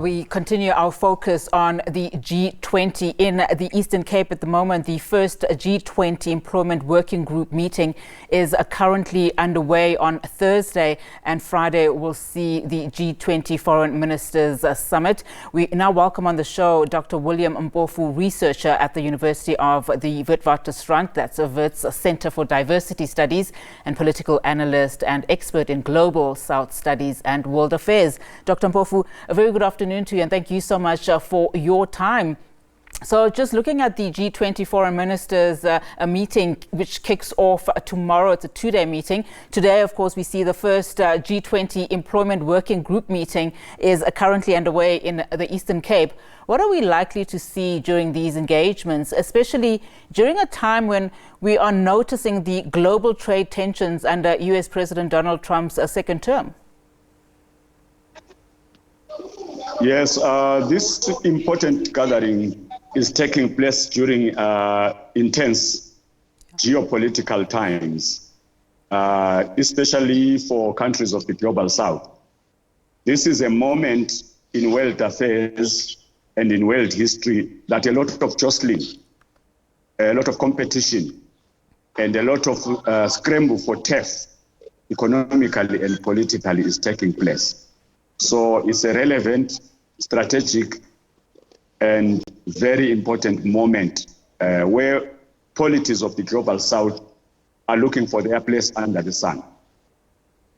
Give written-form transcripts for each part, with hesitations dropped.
We continue our focus on the G20 in the Eastern Cape at the moment. The first G20 Employment Working Group meeting is currently underway on Thursday, and Friday we'll see the G20 Foreign Ministers Summit. We now welcome on the show Dr. William Mpofu, researcher at the University of the Witwatersrand, that's a Wits Centre for Diversity Studies, and political analyst and expert in global South studies and world affairs. Dr. Mpofu, a very good afternoon to you, and thank you so much for your time. So just looking at the G20 Foreign Ministers a meeting which kicks off tomorrow. It's a two-day meeting. Today, of course, we see the first G20 Employment Working Group meeting is currently underway in the Eastern Cape. What are we likely to see during these engagements, especially during a time when we are noticing the global trade tensions under US President Donald Trump's second term? Yes, this important gathering is taking place during intense geopolitical times, especially for countries of the global South. This is a moment in world affairs and in world history that a lot of jostling, a lot of competition, and a lot of scramble for turf economically and politically is taking place. So it's a relevant, strategic, and very important moment where polities of the global South are looking for their place under the sun.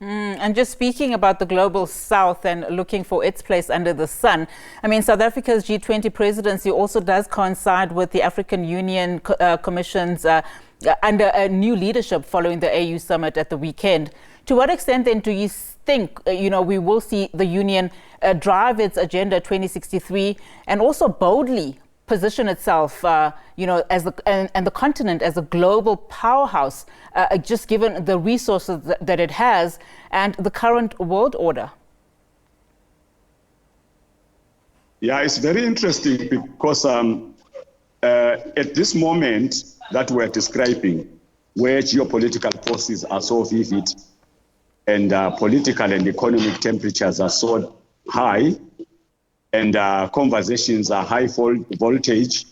And just speaking about the global South and looking for its place under the sun, I mean, South Africa's G20 presidency also does coincide with the African Union Commission's under a new leadership following the AU summit at the weekend. To what extent then do you think, we will see the Union drive its Agenda 2063 and also boldly position itself, as the continent as a global powerhouse, just given the resources that it has and the current world order? Yeah, it's very interesting because at this moment that we're describing, where geopolitical forces are so vivid and political and economic temperatures are so high, and conversations are high voltage,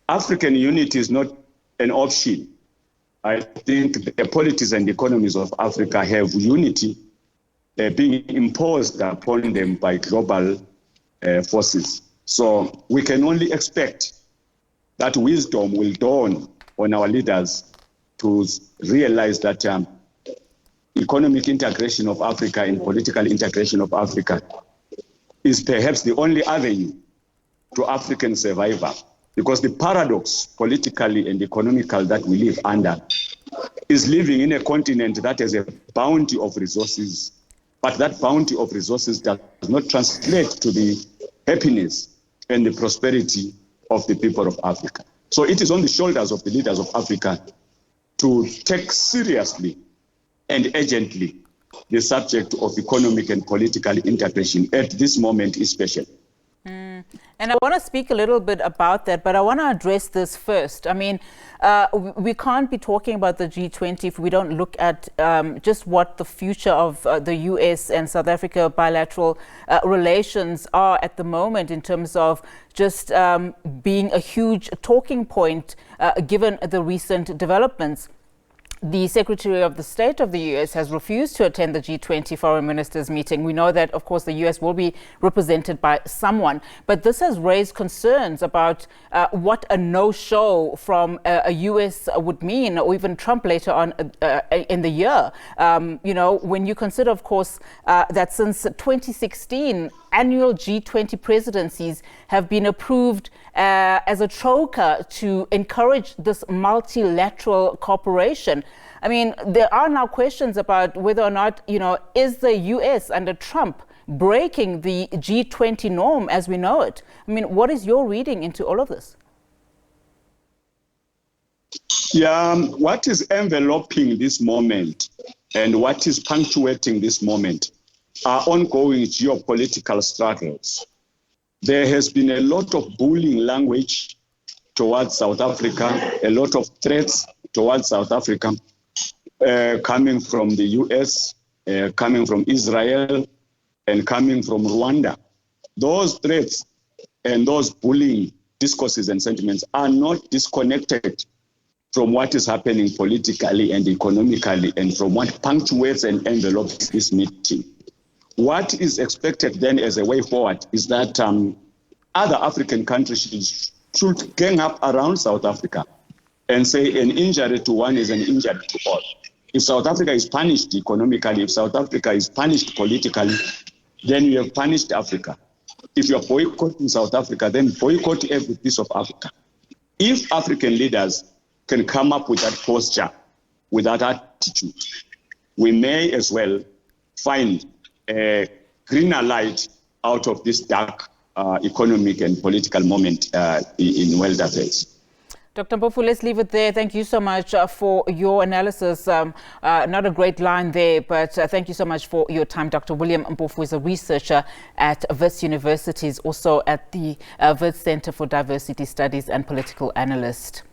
African unity is not an option. I think the polities and economies of Africa have unity being imposed upon them by global forces. So we can only expect that wisdom will dawn on our leaders to realize that economic integration of Africa and political integration of Africa is perhaps the only avenue to African survival. Because the paradox, politically and economical, that we live under is living in a continent that has a bounty of resources, but that bounty of resources does not translate to the happiness and the prosperity of the people of Africa. So it is on the shoulders of the leaders of Africa to take seriously and urgently the subject of economic and political integration at this moment especially. And I want to speak a little bit about that, but I want to address this first. I mean, we can't be talking about the G20 if we don't look at just what the future of the US and South Africa bilateral relations are at the moment in terms of just being a huge talking point given the recent developments. The Secretary of the State of the US has refused to attend the G20 Foreign Ministers meeting. We know that, of course, the US will be represented by someone, but this has raised concerns about what a no-show from a US would mean, or even Trump later on in the year. When you consider, of course, that since 2016, annual G20 presidencies have been approved as a troika to encourage this multilateral cooperation. I mean, there are now questions about whether or not, is the US under Trump breaking the G20 norm as we know it? I mean, what is your reading into all of this? Yeah, what is enveloping this moment and what is punctuating this moment are ongoing geopolitical struggles. There has been a lot of bullying language towards South Africa, a lot of threats towards South Africa, coming from the US, coming from Israel, and coming from Rwanda. those threats and those bullying discourses and sentiments are not disconnected from what is happening politically and economically and from what punctuates and envelopes this meeting. What is expected then as a way forward is that other African countries should gang up around South Africa and say an injury to one is an injury to all. If South Africa is punished economically, if South Africa is punished politically, then you have punished Africa. If you're boycotting South Africa, then boycott every piece of Africa. If African leaders can come up with that posture, with that attitude, we may as well find a greener light out of this dark economic and political moment in world affairs. Dr. Mpofu, let's leave it there. Thank you so much for your analysis. Not a great line there, but thank you so much for your time. Dr. William Mpofu is a researcher at Wits University, also at the Wits Centre for Diversity Studies and Political Analyst.